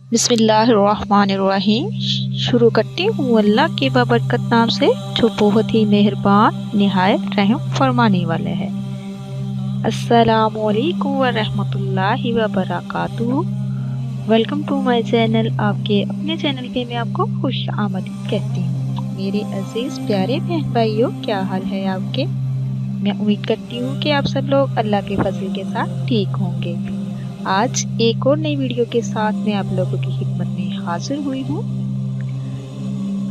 बिस्मिल्लाहिर्रहमानिर्रहीम। शुरू करती हूँ अल्लाह के बाबरकत नाम से जो बहुत ही मेहरबान निहायत रहम फरमाने वाले है। अस्सलामुअलैकुम वरहमतुल्लाहि वबरकातुहू। Welcome to my channel. आपके अपने चैनल पे मैं आपको खुश आमदीद कहती हूँ। मेरे अजीज प्यारे बहन भाइयों, क्या हाल है आपके? मैं उम्मीद करती हूँ कि आप सब लोग अल्लाह के फजल के साथ ठीक होंगे। आज एक और नई वीडियो के साथ मैं आप लोगों की खिदमत में हाजिर हुई हूँ।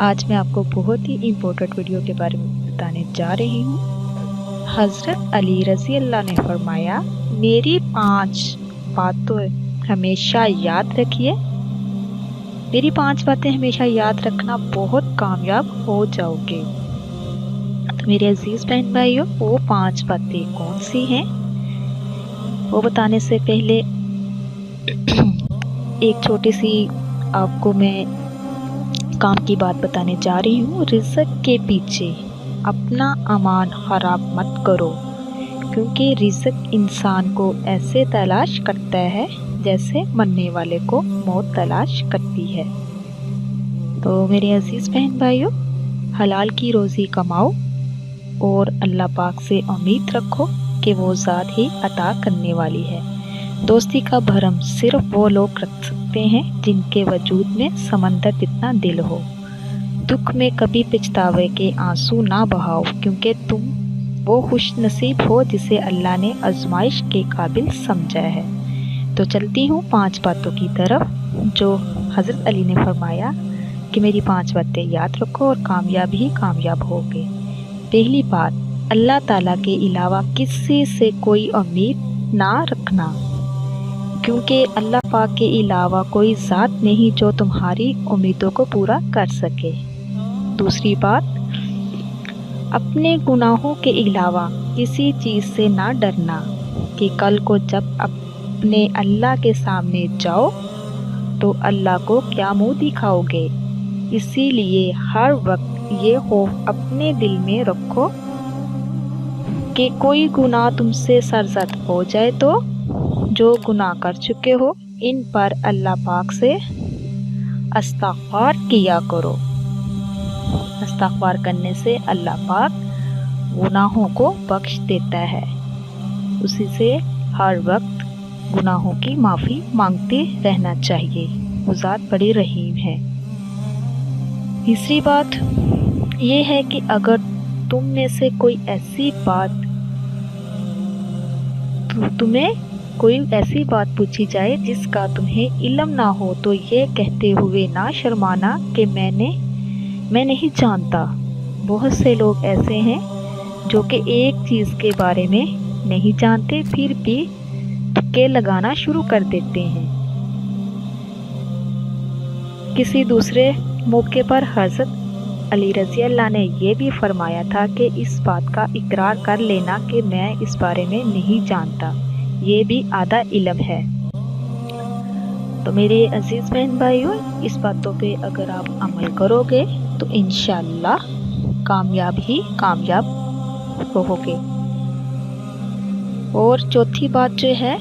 आज मैं आपको बहुत ही इम्पोर्टेंट वीडियो के बारे में बताने जा रही हूँ। हज़रत अली रज़ी अल्लाह ने फरमाया, मेरी 5 बातें हमेशा याद रखिए। मेरी 5 बातें हमेशा याद रखना, बहुत कामयाब हो जाओगे। तो मेरे अजीज बहन भाइयों, वो 5 बातें कौन सी हैं वो बताने से पहले एक छोटी सी आपको मैं काम की बात बताने जा रही हूँ। रिज़्क के पीछे अपना अमान खराब मत करो, क्योंकि रिज़्क इंसान को ऐसे तलाश करता है जैसे मरने वाले को मौत तलाश करती है। तो मेरे अजीज़ बहन भाइयों, हलाल की रोज़ी कमाओ और अल्लाह पाक से उम्मीद रखो कि वो ज़ात ही अता करने वाली है। दोस्ती का भरम सिर्फ वो लोग रख सकते हैं जिनके वजूद में समंदर जितना दिल हो। दुख में कभी पछतावे के आंसू ना बहाओ, क्योंकि तुम वो खुश नसीब हो जिसे अल्लाह ने आजमाइश के काबिल समझा है। तो चलती हूँ 5 बातों की तरफ जो हज़रत अली ने फरमाया कि मेरी 5 बातें याद रखो और कामयाब ही कामयाब होगे। पहली बात, अल्लाह ताला के अलावा किसी से कोई उम्मीद ना रखना, क्योंकि अल्लाह पाक के अलावा कोई ज़ात नहीं जो तुम्हारी उम्मीदों को पूरा कर सके। दूसरी बात, अपने गुनाहों के अलावा किसी चीज़ से ना डरना कि कल को जब अपने अल्लाह के सामने जाओ तो अल्लाह को क्या मुँह दिखाओगे। इसीलिए हर वक्त ये खौफ अपने दिल में रखो कि कोई गुनाह तुमसे सरज़द हो जाए तो जो गुनाह कर चुके हो इन पर अल्लाह पाक से इस्तिग़फ़ार किया करो। इस्तिग़फ़ार करने से अल्लाह पाक गुनाहों को बख्श देता है। उसी से हर वक्त गुनाहों की माफ़ी मांगते रहना चाहिए। वो ज़ात बड़ी रहीम है। तीसरी बात ये है कि अगर तुम में से कोई ऐसी बात पूछी जाए जिसका तुम्हें इल्म ना हो तो ये कहते हुए ना शर्माना कि मैं नहीं जानता। बहुत से लोग ऐसे हैं जो कि एक चीज़ के बारे में नहीं जानते फिर भी तुक्के लगाना शुरू कर देते हैं। किसी दूसरे मौके पर हज़रत अली रज़ी अल्लाह ने यह भी फरमाया था कि इस बात का इकरार कर लेना कि मैं इस बारे में नहीं जानता, ये भी आधा इल्म है। तो मेरे अजीज़ बहन भाइयों, इस बातों पे अगर आप अमल करोगे तो इंशाअल्लाह कामयाब ही कामयाब होगे। और चौथी बात जो है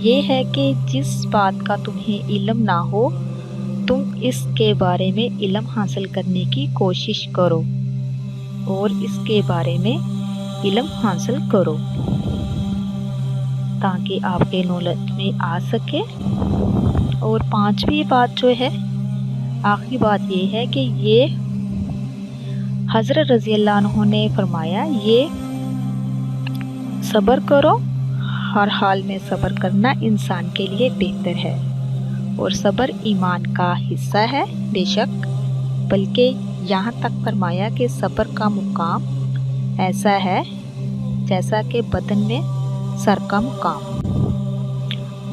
ये है कि जिस बात का तुम्हें इल्म ना हो तुम इसके बारे में इल्म हासिल करने की कोशिश करो और इसके बारे में इल्म हासिल करो ताकि आपके नॉलेज में आ सके। और 5वीं बात जो है, आखिरी बात ये है कि ये हज़रत रज़ी अल्लाह अन्हु ने फरमाया, ये सब्र करो। हर हाल में सब्र करना इंसान के लिए बेहतर है और सब्र ईमान का हिस्सा है बेशक, बल्कि यहाँ तक फरमाया कि सब्र का मुकाम ऐसा है जैसा कि बदन में सर का मुकाम।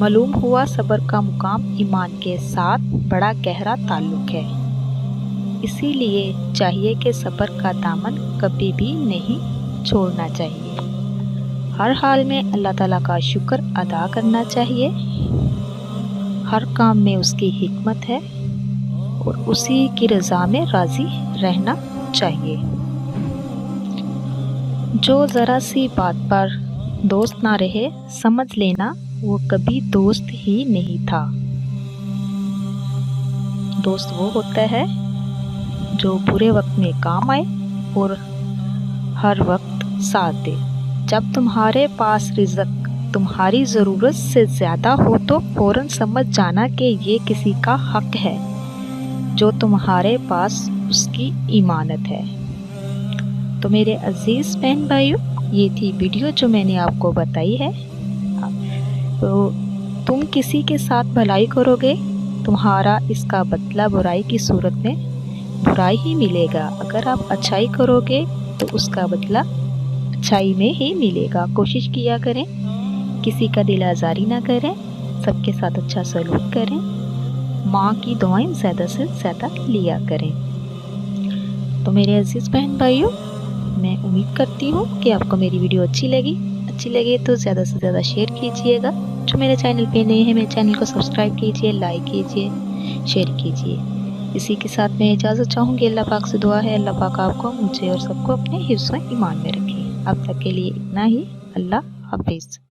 मालूम हुआ सब्र का मुकाम ईमान के साथ बड़ा गहरा ताल्लुक है। इसीलिए चाहिए कि सब्र का दामन कभी भी नहीं छोड़ना चाहिए। हर हाल में अल्लाह ताला का शुक्र अदा करना चाहिए। हर काम में उसकी हिकमत है और उसी की रज़ा में राज़ी रहना चाहिए। जो ज़रा सी बात पर दोस्त ना रहे समझ लेना वो कभी दोस्त ही नहीं था। दोस्त वो होता है जो बुरे वक्त में काम आए और हर वक्त साथ दे। जब तुम्हारे पास रिज़्क तुम्हारी ज़रूरत से ज़्यादा हो तो फ़ौरन समझ जाना कि ये किसी का हक़ है जो तुम्हारे पास उसकी इमानत है। तो मेरे अज़ीज़ बहन भाइयों, ये थी वीडियो जो मैंने आपको बताई है। तो तुम किसी के साथ भलाई करोगे, तुम्हारा इसका बदला बुराई की सूरत में बुराई ही मिलेगा। अगर आप अच्छाई करोगे तो उसका बदला अच्छाई में ही मिलेगा। कोशिश किया करें, किसी का दिल आज़ारी ना करें, सबके साथ अच्छा सलूक करें, माँ की दुआएं ज़्यादा से ज़्यादा लिया करें। तो मेरे अज़ीज़ बहन भाइयों, मैं उम्मीद करती हूँ कि आपको मेरी वीडियो अच्छी लगे तो ज़्यादा से ज़्यादा शेयर कीजिएगा। जो मेरे चैनल पे नए हैं, मेरे चैनल को सब्सक्राइब कीजिए, लाइक कीजिए, शेयर कीजिए। इसी के साथ मैं इजाज़त चाहूँगी। अल्लाह पाक से दुआ है, अल्लाह पाक आपको, मुझे और सबको अपने हिफ्ज़ व ईमान में रखे। अब तक के लिए इतना ही। अल्लाह हाफ़िज़।